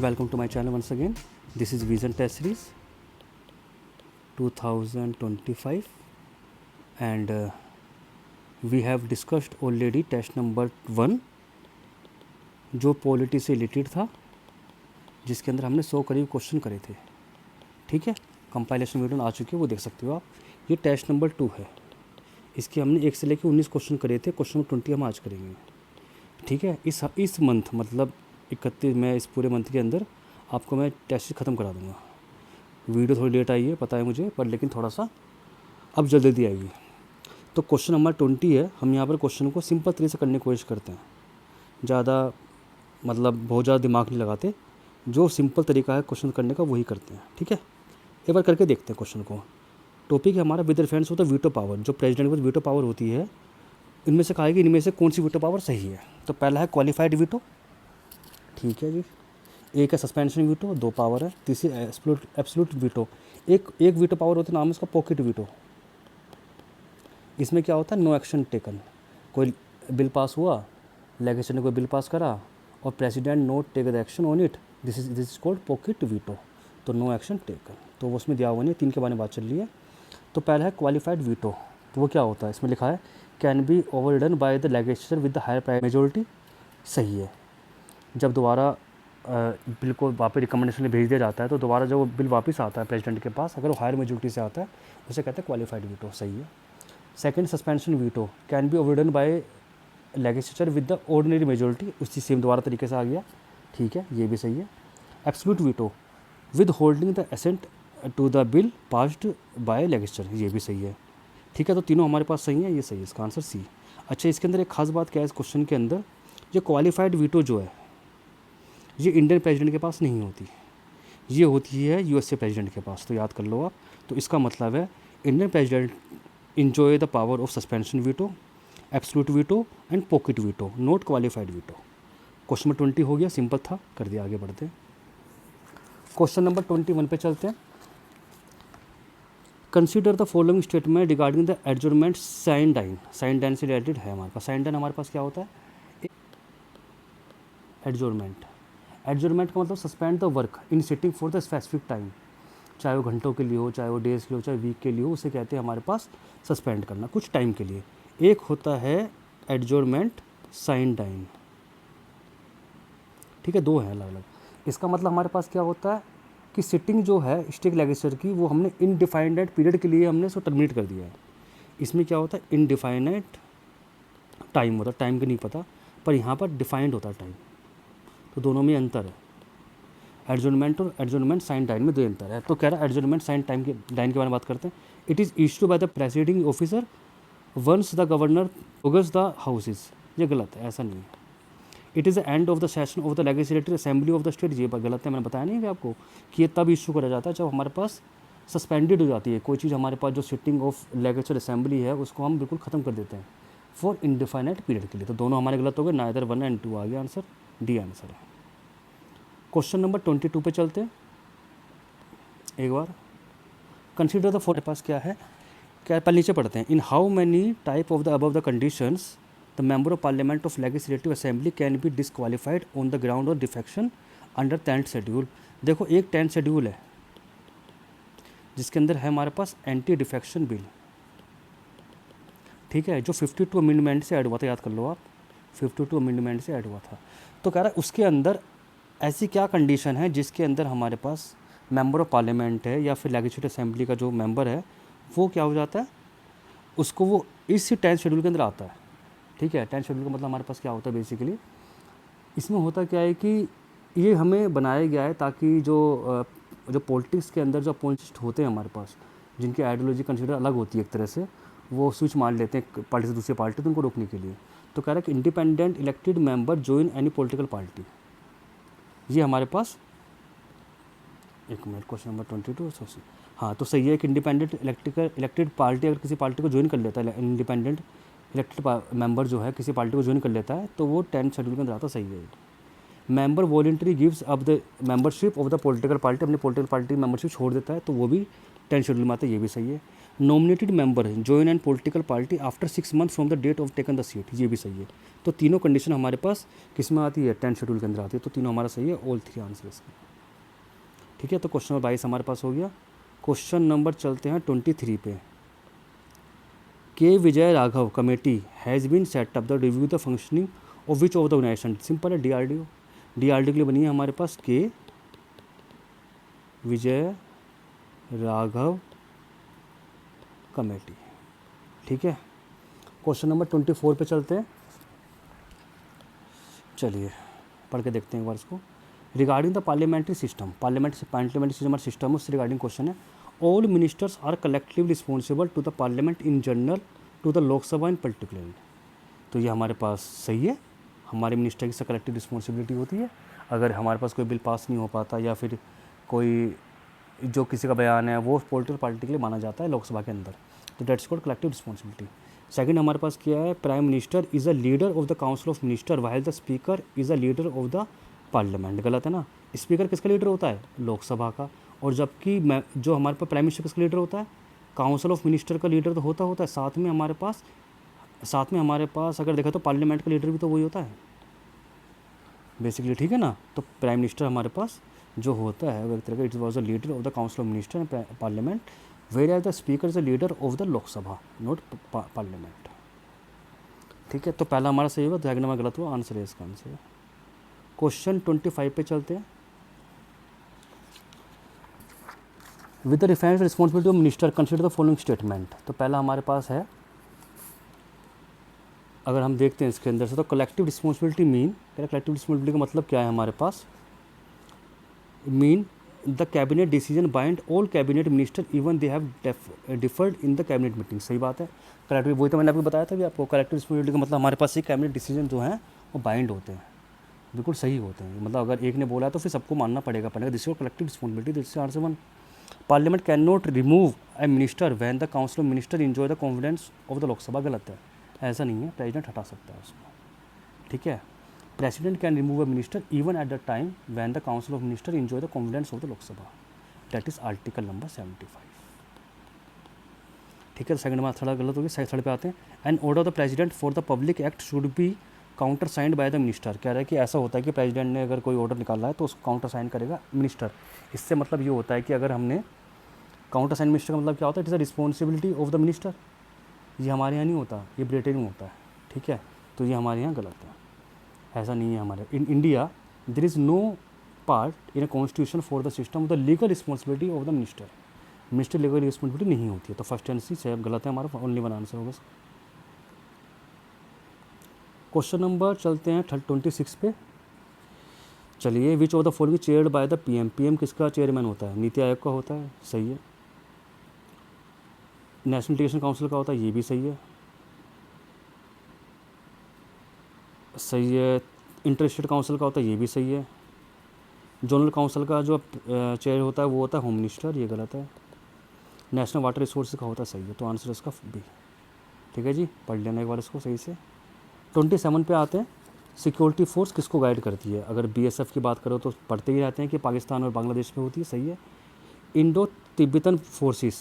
welcome to my channel once again. This is Vision Test Series 2025 and we have discussed already test number 1 जो polity से related था, जिसके अंदर हमने 100 करीब क्वेश्चन करे थे. ठीक है, कंपाइलेशन वीडियो आ चुकी है, वो देख सकते हो आप. ये टेस्ट नंबर 2 है. इसके हमने 1 से लेकर 19 क्वेश्चन करे थे. क्वेश्चन नंबर 20 हम आज करेंगे. ठीक है, इस मंथ मतलब 31 में इस पूरे मंथ के अंदर आपको मैं टेस्ट ख़त्म करा दूँगा. वीडियो थोड़ी लेट आई है, पता है मुझे, पर लेकिन थोड़ा सा अब जल्दी आएगी. तो क्वेश्चन नंबर 20 है. हम यहाँ पर क्वेश्चन को सिंपल तरीके से करने की कोशिश करते हैं. ज़्यादा मतलब बहुत ज़्यादा दिमाग नहीं लगाते. जो सिंपल तरीका है क्वेश्चन करने का वही करते हैं. ठीक है, एक बार करके देखते हैं क्वेश्चन को. टॉपिक है हमारा विद रेफरेंस होता है वीटो पावर. जो प्रेसिडेंट के पास वीटो पावर होती है, इनमें से कहा है कि इनमें से कौन सी वीटो पावर सही है. तो पहला है क्वालिफाइड वीटो. ठीक है जी. एक है सस्पेंशन वीटो, 2 पावर है. तीसरी एब्सोल्यूट वीटो. एक वीटो पावर होता है, नाम है उसका पॉकेट वीटो. इसमें क्या होता है, नो एक्शन टेकन. कोई बिल पास हुआ, लेजिस्लेचर ने कोई बिल पास करा और president not take the action on it, this is called pocket veto. तो नो एक्शन टेकन, तो वो उसमें दिया हुआ नहीं. 3 के बारे में बात चल रही है. तो पहला है क्वालिफाइड वीटो. तो वो क्या होता है, इसमें लिखा है can be overridden by the legislature with the higher majority. सही है. जब दोबारा बिल को वापस रिकमेंडेशन में भेज दिया जाता है, तो दोबारा जब वो बिल वापस आता है प्रेसिडेंट के पास, अगर वो हायर मेजोरिटी से आता है, उसे कहते हैं क्वालिफाइड वीटो. सही है. Second suspension veto can be overridden by legislature with the ordinary majority. उसी सेम दोबारा तरीके से आ गया. ठीक है, ये भी सही है. Absolute veto with holding the assent to the bill passed by legislature. ये भी सही है. ठीक है, तो तीनों हमारे पास सही है. ये सही है, इसका आंसर सी. अच्छा, इसके अंदर एक खास बात क्या है इस क्वेश्चन के अंदर, ये क्वालिफाइड वीटो जो है ये इंडियन प्रेसिडेंट के पास नहीं होती. ये होती है यूएसए प्रेसिडेंट के पास. तो याद कर लो आप. तो इसका मतलब है Indian president enjoy the power of suspension veto, absolute veto and pocket veto, not qualified veto. Question number 20 हो गया, सिंपल था, कर दिया. आगे बढ़ते हैं. क्वेश्चन नंबर 21 पे चलते हैं. Consider the following statement regarding the adjournment sine die. Sine die से रिलेटेड है हमारे पास. साइन डाइन हमारे पास क्या होता है, एडजर्नमेंट. एडजर्नमेंट का मतलब suspend the work in sitting for the specific time. चाहे वो घंटों के लिए हो, चाहे वो डेज़ के लिए हो, चाहे वीक के लिए हो, उसे कहते हैं हमारे पास सस्पेंड करना कुछ टाइम के लिए. एक होता है एडजोर्नमेंट साइन डाइन. ठीक है, 2 हैं अलग अलग. इसका मतलब हमारे पास क्या होता है कि सिटिंग जो है स्टेट लेजिस्लेचर की, वो हमने इनडिफाइनेट पीरियड के लिए हमने उसको टर्मिनेट कर दिया है. इसमें क्या होता है, इनडिफाइनेट टाइम होता है. टाइम का नहीं पता, पर यहाँ पर डिफाइंड होता है टाइम. तो दोनों में अंतर है. एडजोर्नमेंट और एडजोर्नमेंट साइन डाइन में 2 अंतर है. तो कह रहा है एडजोर्नमेंट साइन टाइम के डाइन के बारे में बात करते हैं. It is issued by the presiding officer once the governor prorogues the houses. ये गलत है, ऐसा नहीं है. It is the end of the session of the legislative assembly of the state. ये गलत है. मैंने बताया नहीं कि आपको कि ये तब इशू करा जाता है जब हमारे पास सस्पेंडेड हो जाती है कोई चीज़. हमारे पास जो सिटिंग ऑफ लेजिस्लेटिव असेंबली है उसको हम बिल्कुल ख़त्म कर देते हैं फॉर इनडिफाइनेट पीरियड के लिए. तो दोनों हमारे गलत हो गए. नाइदर 1 एंड 2 आ गया आंसर. डी आंसर है. क्वेश्चन नंबर 22 पे चलते हैं एक बार. कंसीडर द फॉर पास क्या है, क्या पहले नीचे पढ़ते हैं. In how many type of the above the conditions the member of parliament of legislative assembly can be disqualified on the ground of defection under 10th schedule. देखो, एक 10th शेड्यूल है जिसके अंदर है हमारे पास एंटी डिफेक्शन बिल. ठीक है, जो 52 अमेंडमेंट से ऐड हुआ था. याद कर लो आप, 52 अमेंडमेंट से ऐड हुआ था. तो कह रहा है उसके अंदर ऐसी क्या कंडीशन है जिसके अंदर हमारे पास मेंबर ऑफ पार्लियामेंट है या फिर लेजिस्लेटिव असेंबली का जो मेंबर है वो क्या हो जाता है, उसको वो इस 10th शेड्यूल के अंदर आता है. ठीक है, 10th शेड्यूल का मतलब हमारे पास क्या होता है बेसिकली, इसमें होता क्या है कि ये हमें बनाया गया है ताकि जो पॉलिटिक्स के अंदर जो अपोनेंट होते हैं हमारे पास, जिनकी आइडियोलॉजी कंसिडर अलग होती है एक तरह से, वो स्विच मार लेते हैं पार्टी से दूसरी पार्टी, तो उनको रोकने के लिए. तो कह रहा है कि independent elected member join any political party. ये हमारे पास एक मिनट, क्वेश्चन नंबर 22. हाँ, तो सही है कि इंडिपेंडेंट इलेक्टेड पार्टी अगर किसी पार्टी को ज्वाइन कर लेता है, इंडिपेंडेंट इलेक्टेड मेंबर जो है किसी पार्टी को ज्वाइन कर लेता है, तो वो 10th शेड्यूल के अंदर आता. सही है. Member voluntary gives up the membership of the political party. अपनी पॉलिटिकल पार्टी मेंबरशिप छोड़ देता है, तो वो भी 10 शेड्यूल में आता है, ये भी सही है। Nominated member join and political party after 6 month from the date of taken the seat, ये भी सही है। तो तीनों कंडीशन हमारे पास किस में आती है, 10 शेड्यूल के अंदर आती है, तो तीनों हमारा सही है, ऑल 3 आंसर इसका। ठीक है, तो क्वेश्चन नंबर 22 हमारे पास हो गया। क्वेश्चन नंबर चलते हैं 23 पे। K Vijay Raghav committee has been set up the review the functioning of which of the organization, simple है, डीआरडीओ। डीआरडीओ के लिए बनी है हमारे पास के विजय राघव कमेटी। ठीक है, क्वेश्चन नंबर 24 पे चलते हैं। चलिए पढ़ के देखते हैं एक बार इसको। Regarding the parliamentary system, parliamentary system system उससे रिगार्डिंग क्वेश्चन है। All ministers are collectively responsible to the parliament in general, to the Lok Sabha in particularly. तो ये हमारे पास सही है, हमारे मिनिस्टर की कलेक्टिव रिस्पॉन्सिबिलिटी होती है। अगर हमारे पास कोई बिल पास नहीं हो पाता या फिर कोई जो किसी का बयान है वो पॉलिटिकल पार्टी के लिए माना जाता है लोकसभा के अंदर, तो that's called collective responsibility. Second हमारे पास क्या है, prime minister is a leader of the council of minister while the speaker is a leader of the parliament. गलत है ना, स्पीकर किसका लीडर होता है, लोकसभा का। और जबकि जो हमारे पास प्राइम मिनिस्टर किसका लीडर होता है, काउंसिल ऑफ मिनिस्टर का लीडर तो होता है। साथ में हमारे पास अगर देखा तो पार्लियामेंट का लीडर भी तो वही होता है बेसिकली। ठीक है ना, तो प्राइम मिनिस्टर हमारे पास जो होता है वो एक तरह का it was the leader of the council of minister and parliament, whereas the speaker is the leader of the Lok Sabha not parliament. ठीक है, तो पहला हमारा सही हुआ, सेकंड हमारा गलत हुआ, आंसर है इसका आंसर। क्वेश्चन 25 पे चलते हैं। With the reference responsibility of minister consider the following statement. तो पहला हमारे पास है, अगर हम देखते हैं इसके अंदर से, तो collective responsibility mean, collective responsibility का मतलब क्या है हमारे पास, mean the cabinet decision bind all cabinet minister even they have differed in the cabinet meeting. सही बात है, कलेक्टिव, वही तो मैंने आपको बताया था भी आपको, कलेक्टिव रिस्पॉन्सिबिलिटी का मतलब हमारे पास ये कैबिनेट डिसीजन जो हैं वो बाइंड होते हैं, बिल्कुल सही होते हैं। मतलब अगर एक ने बोला तो फिर सबको मानना पड़ेगा, this is collective responsibility, this is answer 1। Parliament can not remove A minister when the council of minister enjoy the confidence of the Lok Sabha. गलत है, ऐसा नहीं है, प्रेसिडेंट हटा सकता है उसको। ठीक है, president can remove a minister even at the time when the council of minister enjoy the confidence of the Lok Sabha, that is article number 75। ठीक है, सेकंड में थोड़ा गलत हो गया, थर्ड पे आते हैं। And order of the president for the public act should be counter signed by the minister. कह रहा है कि ऐसा होता है कि प्रेसिडेंट ने अगर कोई ऑर्डर निकाला है तो उसको काउंटर साइन करेगा मिनिस्टर। इससे मतलब ये होता है कि अगर हमने काउंटर साइन मिनिस्टर का मतलब क्या होता है, it is a responsibility of the minister. ये हमारे यहाँ नहीं होता, ये ब्रिटेन में होता है। ठीक है, तो ये हमारे यहाँ गलत है, ऐसा नहीं है हमारे। In India there is no part in a constitution for the system of the legal responsibility of the minister. Minister legal responsibility नहीं होती है, तो फर्स्ट आंसर से गलत है हमारा, ओनली वन आंसर होगा। क्वेश्चन नंबर चलते हैं 26 पे। चलिए, विच of the following chaired by the PM. PM किसका चेयरमैन होता है, नीति आयोग का होता है, सही है। नेशनल टेक्सेशन काउंसिल का होता है, ये भी सही है, सही है। इंटर स्टेट काउंसिल का होता है, ये भी सही है। जोनल काउंसिल का जो चेयर होता है वो होता है होम मिनिस्टर, ये गलत है। नेशनल वाटर रिसोर्स का होता है, सही है, तो आंसर इसका बी। ठीक है जी, पढ़ लेना एक बार इसको सही से। 27 पे आते हैं। सिक्योरिटी फोर्स किसको गाइड करती है, अगर बीएसएफ की बात करो तो पढ़ते ही रहते हैं कि पाकिस्तान और बांग्लादेश में होती है, सही है। इंडो तिब्बतन फोर्सेस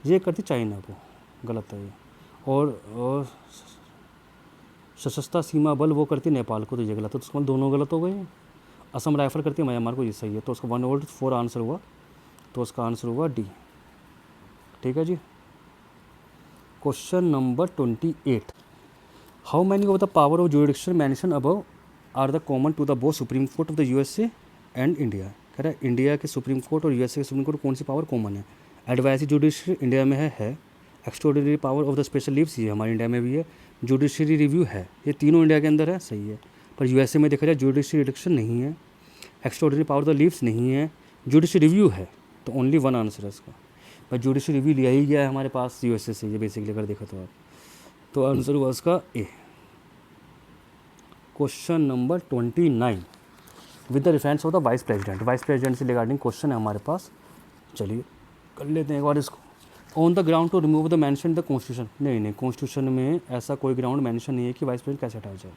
ये करती चाइना को, गलत है ये। और सशस्त्र सीमा बल वो करती नेपाल को, तो ये गलत है, तो उसको दोनों गलत हो गए। असम राइफल करती है म्यांमार को, ये सही है, तो उसका 1 और 4 आंसर हुआ, तो उसका आंसर हुआ डी। ठीक है जी। Question number 28। How many of the power of jurisdiction mention above are the common to the both supreme court of the USA and India. कह रहा है इंडिया के सुप्रीम कोर्ट और यूएसए के सुप्रीम कोर्ट कौन सी पावर कॉमन है। Advisory judiciary India में है। Extraordinary power of the special leaves ये हमारे इंडिया में भी है। जुडिशरी रिव्यू है, ये तीनों इंडिया के अंदर है, सही है। पर यूएसए में देखा जाए जुडिशरी रिडक्शन नहीं है, extraordinary power of the leaves नहीं है, जुडिशरी रिव्यू है, तो ओनली वन आंसर है इसका। पर जुडिशरी रिव्यू लिया ही गया है हमारे पास यूएसए से, ये बेसिकली अगर देखा तो आप, तो आंसर हुआ इसका A. Question number 29। With the reference of the vice president. Vice president से रिगार्डिंग क्वेश्चन है हमारे पास, चलिए कर लेते हैं एक बार इसको। On the ground to remove the mention the constitution. नहीं, कॉन्स्टिट्यूशन में ऐसा कोई ग्राउंड मेंशन नहीं है कि वाइस प्रेसिडेंट कैसे हटाया जाए,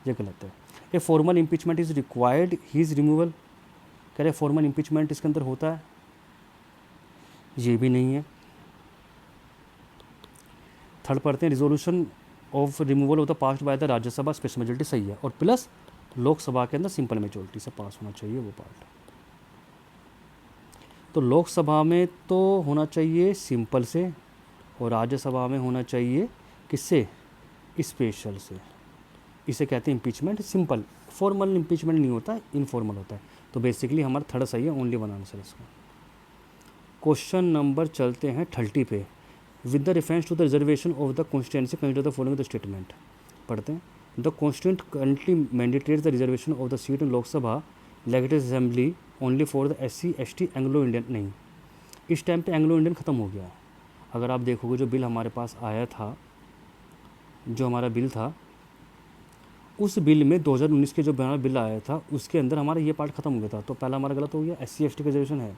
ये गलत है। A formal impeachment is required his removal. कह रहे फॉर्मल इम्पीचमेंट इसके अंदर होता है, ये भी नहीं है। थर्ड पढ़ते हैं, resolution of removal of the pass by the Rajya Sabha special majority सही है, और प्लस लोकसभा के अंदर सिंपल मेजोरिटी से पास होना चाहिए वो पार्ट। तो लोकसभा में तो होना चाहिए सिंपल से, और राज्यसभा में होना चाहिए किससे, स्पेशल से। इसे कहते हैं इम्पीचमेंट। सिंपल फॉर्मल इम्पीचमेंट नहीं होता है, इनफॉर्मल होता है। तो बेसिकली हमारा थर्ड सही है, ओनली वन आंसर इसका। क्वेश्चन नंबर चलते हैं 30 पे। With the reference to the reservation of the constituency consider the following the statement. पढ़ते हैं। The constitution currently mandates the reservation of the seat in Lok Sabha legislative assembly only for the SC ST Anglo Indian. नहीं, इस time पे Anglo Indian ख़त्म हो गया। अगर आप देखोगे जो बिल हमारे पास आया था, जो हमारा बिल था, उस बिल में 2019 के जो हमारा बिल आया था उसके अंदर हमारा ये पार्ट खत्म हो गया था। तो पहला हमारा गलत हो गया, SC ST का रिजर्वेशन है।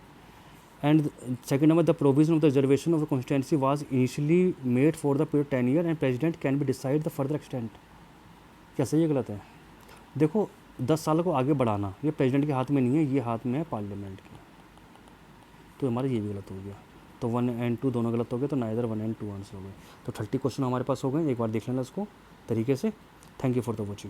And second number, the provision of the reservation of the constituency was initially made for the period 10 year and president can be decide the further extent. क्या सही है गलत है? देखो 10 साल को आगे बढ़ाना ये प्रेसिडेंट के हाथ में नहीं है, ये हाथ में है पार्लियामेंट के। तो हमारा ये भी गलत हो गया। तो 1 और 2 दोनों गलत हो गए, तो नाइदर 1 और 2 आंसर हो गए। तो 30 क्वेश्चन हमारे पास हो गए। एक बार देख लेना इसको तरीके से। Thank you for the watching.